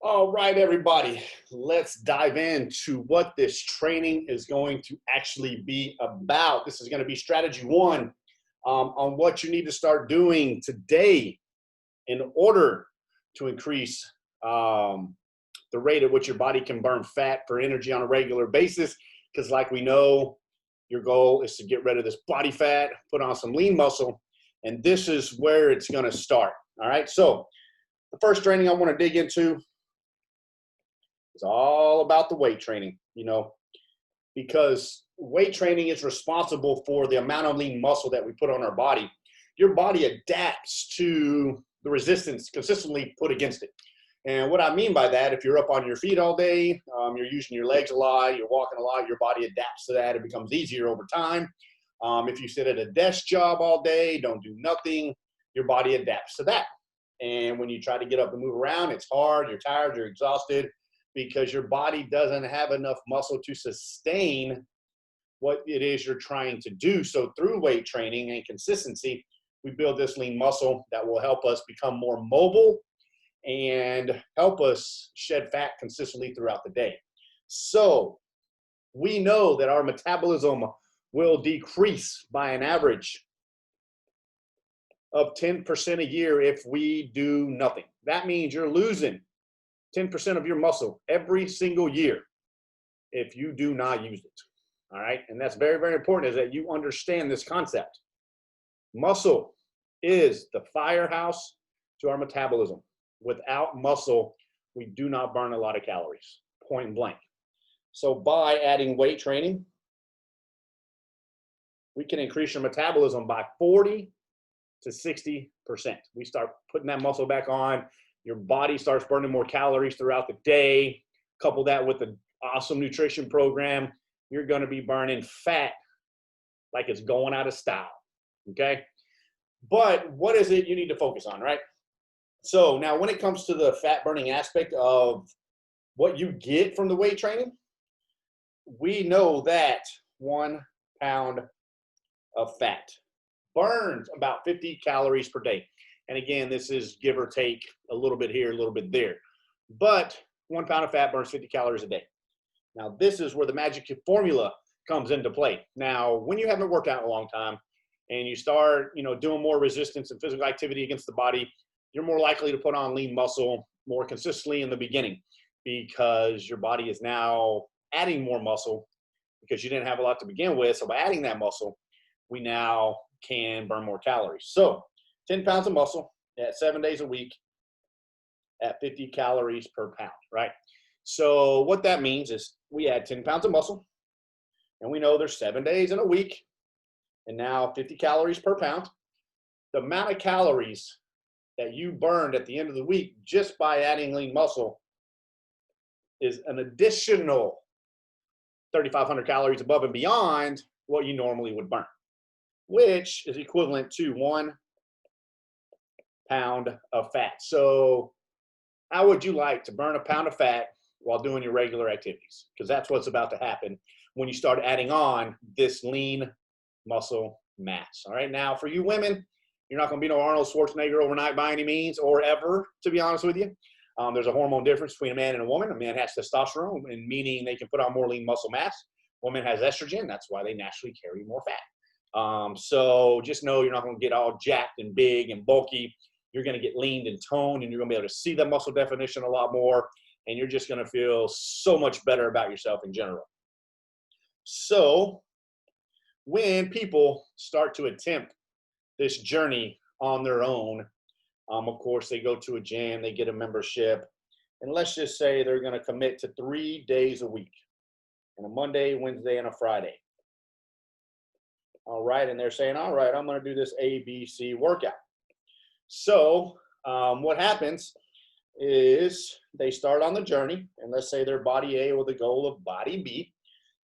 All right, everybody, let's dive into what this training is going to actually be about. This is going to be strategy one on what you need to start doing today in order to increase the rate at which your body can burn fat for energy on a regular basis. Because, like we know, your goal is to get rid of this body fat, put on some lean muscle, and this is where it's going to start. All right, so the first training I want to dig into it's all about the weight training, because weight training is responsible for the amount of lean muscle that we put on our body. Your body adapts to the resistance consistently put against it. And what I mean by that, if you're up on your feet all day, you're using your legs a lot, you're walking a lot, your body adapts to that. It becomes easier over time. If you sit at a desk job all day, don't do nothing, your body adapts to that. And when you try to get up and move around, it's hard, you're tired, you're exhausted because your body doesn't have enough muscle to sustain what it is you're trying to do. So through weight training and consistency, we build this lean muscle that will help us become more mobile and help us shed fat consistently throughout the day. So we know that our metabolism will decrease by an average of 10% a year if we do nothing. That means you're losing 10% of your muscle every single year if you do not use it. All right. And that's very, very important is that you understand this concept. Muscle is the firehouse to our metabolism. Without muscle, we do not burn a lot of calories, point blank. So by adding weight training, we can increase your metabolism by 40 to 60%. We start putting that muscle back on. Your body starts burning more calories throughout the day. Couple that with an awesome nutrition program, you're going to be burning fat like it's going out of style. Okay. But what is it you need to focus on, right? So now when it comes to the fat burning aspect of what you get from the weight training, we know that 1 pound of fat burns about 50 calories per day. And again, this is give or take a little bit here, a little bit there. But 1 pound of fat burns 50 calories a day. Now, this is where the magic formula comes into play. Now, when you haven't worked out in a long time and you start, doing more resistance and physical activity against the body, you're more likely to put on lean muscle more consistently in the beginning because your body is now adding more muscle because you didn't have a lot to begin with. So by adding that muscle, we now can burn more calories. So 10 pounds of muscle at 7 days a week at 50 calories per pound, right? So what that means is we add 10 pounds of muscle and we know there's 7 days in a week and now 50 calories per pound. The amount of calories that you burned at the end of the week just by adding lean muscle is an additional 3,500 calories above and beyond what you normally would burn, which is equivalent to 1 pound of fat. So how would you like to burn a pound of fat while doing your regular activities? Because that's what's about to happen when you start adding on this lean muscle mass. All right. Now, for you women, you're not going to be no Arnold Schwarzenegger overnight by any means or ever, to be honest with you. There's a hormone difference between a man and a woman. A man has testosterone, and meaning they can put on more lean muscle mass. Woman has estrogen. That's why they naturally carry more fat. So just know you're not going to get all jacked and big and bulky. You're going to get leaned and toned, and you're going to be able to see the muscle definition a lot more, and you're just going to feel so much better about yourself in general. So when people start to attempt this journey on their own, of course, they go to a gym, they get a membership, and let's just say they're going to commit to 3 days a week, and a Monday, Wednesday, and a Friday. All right, and they're saying, all right, I'm going to do this ABC workout. So what happens is they start on the journey, and let's say they're body A with the goal of body B,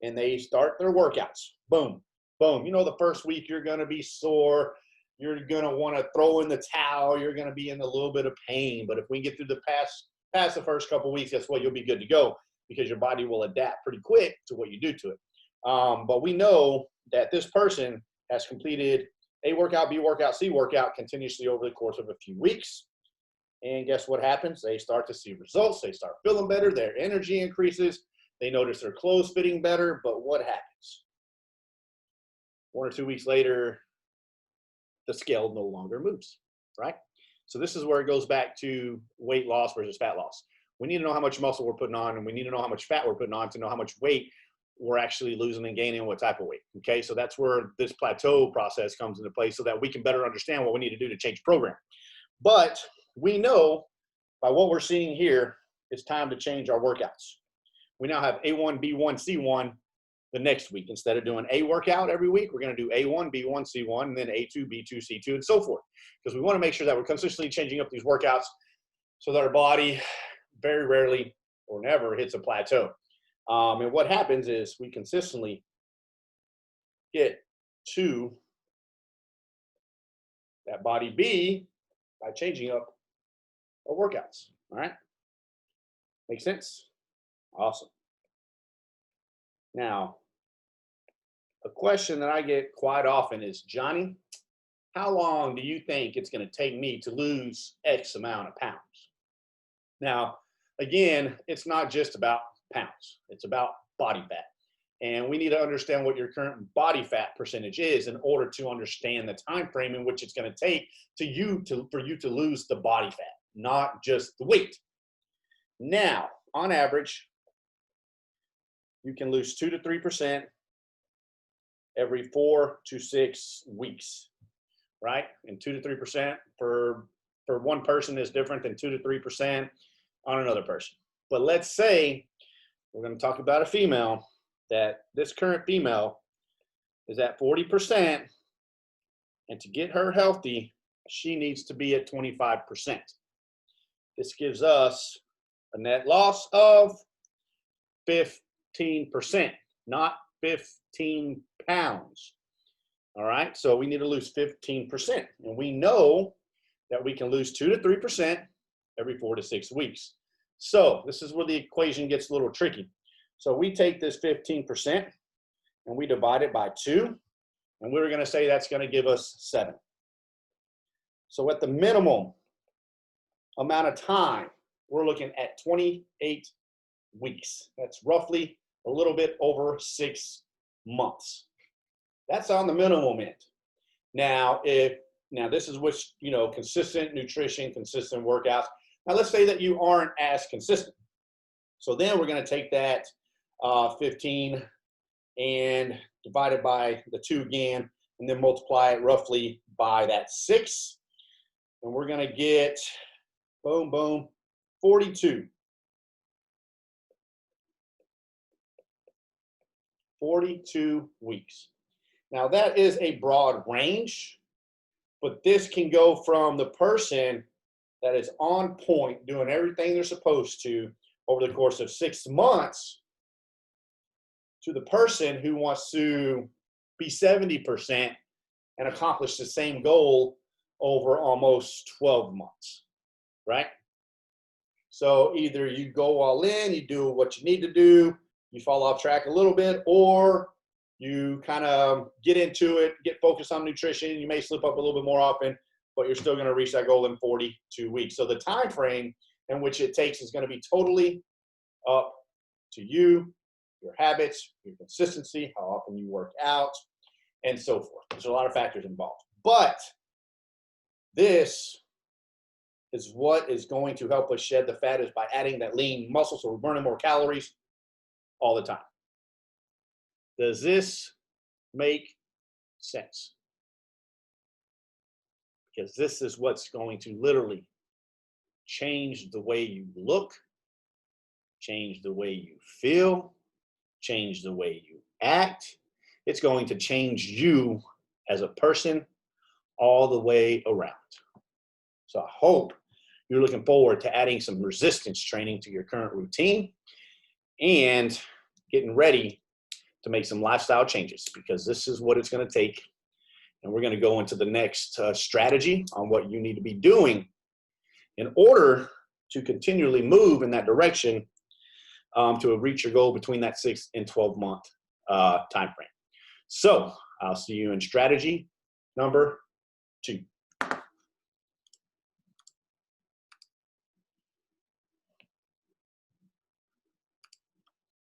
and they start their workouts. Boom, boom. The first week you're going to be sore. You're going to want to throw in the towel. You're going to be in a little bit of pain. But if we get through the past the first couple of weeks, that's what you'll be good to go because your body will adapt pretty quick to what you do to it. But we know that this person has completed A workout, B workout, C workout continuously over the course of a few weeks. And guess what happens? They start to see results. They start feeling better. Their energy increases. They notice their clothes fitting better. But what happens? 1 or 2 weeks later, the scale no longer moves, right? So this is where it goes back to weight loss versus fat loss. We need to know how much muscle we're putting on, and we need to know how much fat we're putting on to know how much weight we're actually losing and gaining, what type of weight. Okay, so that's where this plateau process comes into play so that we can better understand what we need to do to change program. But we know by what we're seeing here, it's time to change our workouts. We now have A1, B1, C1 the next week. Instead of doing A workout every week, we're going to do A1, B1, C1, and then A2, B2, C2, and so forth. Because we want to make sure that we're consistently changing up these workouts so that our body very rarely or never hits a plateau. And what happens is we consistently get to that body B by changing up our workouts. All right? Make sense? Awesome. Now, a question that I get quite often is, Johnny, how long do you think it's going to take me to lose X amount of pounds? Now, again, it's not just about pounds. It's about body fat. And we need to understand what your current body fat percentage is in order to understand the time frame in which it's going to take for you to lose the body fat, not just the weight. Now, on average, you can lose 2 to 3% every 4 to 6 weeks, right? And 2 to 3% for one person is different than 2 to 3% on another person. But let's say we're going to talk about a female, that this current female is at 40%, and to get her healthy, she needs to be at 25%. This gives us a net loss of 15%, not 15 pounds. All right, so we need to lose 15%. And we know that we can lose 2 to 3% every 4 to 6 weeks. So this is where the equation gets a little tricky. So we take this 15% and we divide it by 2, and we're going to say that's going to give us 7. So at the minimum amount of time, we're looking at 28 weeks. That's roughly a little bit over 6 months. That's on the minimum end. Now, this is which, consistent nutrition, consistent workouts. Now, let's say that you aren't as consistent. So then we're going to take that 15 and divide it by the 2 again, and then multiply it roughly by that 6. And we're going to get, boom, boom, 42. 42 weeks. Now that is a broad range, but this can go from the person that is on point, doing everything they're supposed to over the course of 6 months, to the person who wants to be 70% and accomplish the same goal over almost 12 months, right? So either you go all in, you do what you need to do, you fall off track a little bit, or you kind of get into it, get focused on nutrition. You may slip up a little bit more often, but you're still going to reach that goal in 42 weeks. So the time frame in which it takes is going to be totally up to you, your habits, your consistency, how often you work out, and so forth. There's a lot of factors involved. But this is what is going to help us shed the fat, is by adding that lean muscle, so we're burning more calories all the time. Does this make sense? Because this is what's going to literally change the way you look, change the way you feel, change the way you act. It's going to change you as a person all the way around. So I hope you're looking forward to adding some resistance training to your current routine and getting ready to make some lifestyle changes, because this is what it's going to take. And we're going to go into the next strategy on what you need to be doing in order to continually move in that direction to reach your goal between that 6 and 12 month time frame. So I'll see you in strategy number 2.